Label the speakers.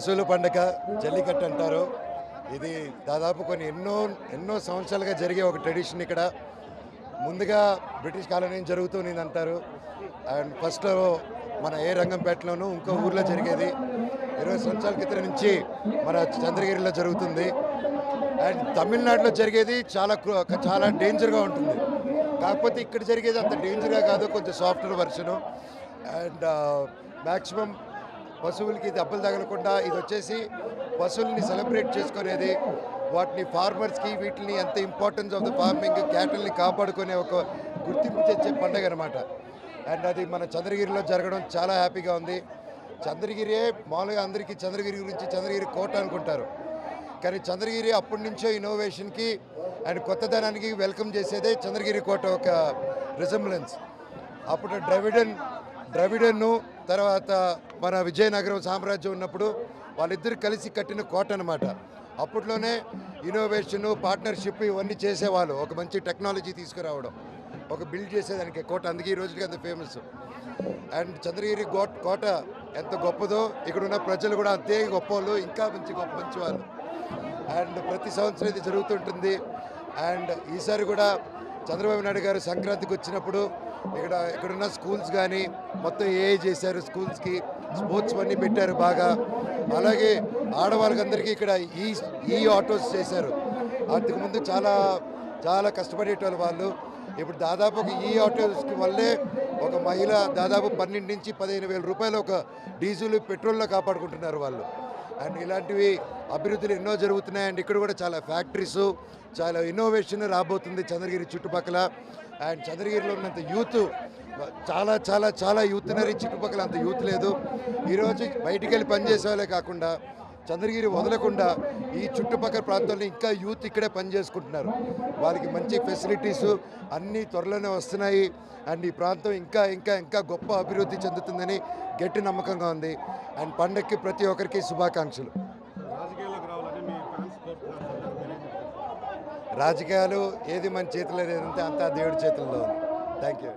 Speaker 1: పశువుల పండుగ జల్లికట్టు అంటారు. ఇది దాదాపు కొన్ని ఎన్నో సంవత్సరాలుగా జరిగే ఒక ట్రెడిషన్ ఇక్కడ. ముందుగా బ్రిటిష్ కాలనీ జరుగుతుంది అంటారు. అండ్ ఫస్ట్ మన రంగంపేటలోను ఇంకో ఊర్లో జరిగేది. 20 సంవత్సరాల క్రితం నుంచి మన చంద్రగిరిలో జరుగుతుంది. అండ్ తమిళనాడులో జరిగేది చాలా డేంజర్గా ఉంటుంది. కాకపోతే ఇక్కడ జరిగేది అంత డేంజర్గా కాదు, కొంచెం సాఫ్ట్వేర్ వర్షను. అండ్ మ్యాక్సిమం పశువులకి దెబ్బలు తగలకుండా ఇది వచ్చేసి పశువుల్ని సెలబ్రేట్ చేసుకునేది, వాటిని ఫార్మర్స్కి వీటిని ఎంత ఇంపార్టెన్స్ ఆఫ్ ద ఫార్మింగ్, క్యాటిల్ని కాపాడుకునే ఒక గుర్తింపు తెచ్చే పండుగ అనమాట. అండ్ అది మన చంద్రగిరిలో జరగడం చాలా హ్యాపీగా ఉంది. చంద్రగిరి మామూలుగా అందరికీ చంద్రగిరి గురించి చంద్రగిరి కోట అనుకుంటారు, కానీ చంద్రగిరి అప్పటి నుంచో ఇన్నోవేషన్కి అండ్ కొత్తదనానికి వెల్కమ్ చేసేదే చంద్రగిరి కోట ఒక రిజంబ్లెన్స్. అప్పుడు ద్రవిడన్ను తర్వాత మన విజయనగరం సామ్రాజ్యం ఉన్నప్పుడు వాళ్ళిద్దరు కలిసి కట్టిన కోట అనమాట. అప్పట్లోనే ఇన్నోవేషను, పార్ట్నర్షిప్ ఇవన్నీ చేసేవాళ్ళు. ఒక మంచి టెక్నాలజీ తీసుకురావడం, ఒక బిల్డ్ చేసేదానికి కోట. అందుకే ఈ రోజుకి అంత ఫేమస్. అండ్ చంద్రగిరి కోట ఎంత గొప్పదో ఇక్కడున్న ప్రజలు కూడా అంతే గొప్పవాళ్ళు, ఇంకా మంచి వాళ్ళు. అండ్ ప్రతి సంవత్సరం ఇది జరుగుతుంటుంది. అండ్ ఈసారి కూడా చంద్రబాబు నాయుడు గారు సంక్రాంతికి వచ్చినప్పుడు ఇక్కడున్న స్కూల్స్ కానీ మొత్తం చేశారు. స్కూల్స్కి స్పోర్ట్స్ అన్నీ పెట్టారు బాగా. అలాగే ఆడవాళ్ళకందరికీ ఇక్కడ ఈ ఆటోస్ చేశారు. అంతకుముందు చాలా కష్టపడేటోళ్ళు వాళ్ళు. ఇప్పుడు దాదాపు ఒక ఆటోస్కి వల్లే ఒక మహిళ దాదాపు 12 నుంచి 15,000 రూపాయలు ఒక డీజిల్ పెట్రోల్లో కాపాడుకుంటున్నారు వాళ్ళు. అండ్ ఇలాంటివి అభివృద్ధులు ఎన్నో జరుగుతున్నాయి. అండ్ ఇక్కడ కూడా చాలా ఫ్యాక్టరీస్, చాలా ఇన్నోవేషన్ రాబోతుంది చంద్రగిరి చుట్టుపక్కల. అండ్ చంద్రగిరిలో ఉన్నంత యూత్ చాలా యూత్ ఉన్నారు. చుట్టుపక్కల అంత యూత్ లేదు. ఈరోజు బయటికి వెళ్ళి పనిచేసే వాళ్ళే కాకుండా చంద్రగిరి వదలకుండా ఈ చుట్టుపక్కల ప్రాంతాల్లో ఇంకా యూత్ ఇక్కడే పనిచేసుకుంటున్నారు. వాళ్ళకి మంచి ఫెసిలిటీసు అన్నీ త్వరలోనే వస్తున్నాయి. అండ్ ఈ ప్రాంతం ఇంకా గొప్ప అభివృద్ధి చెందుతుందని గట్టి నమ్మకంగా ఉంది. అండ్ పండగకి ప్రతి ఒక్కరికి శుభాకాంక్షలు. రాజకీయాలు ఏది మన చేతిలో లేదంటే అంతా దేవుడి చేతుల్లో ఉంది. Thank you.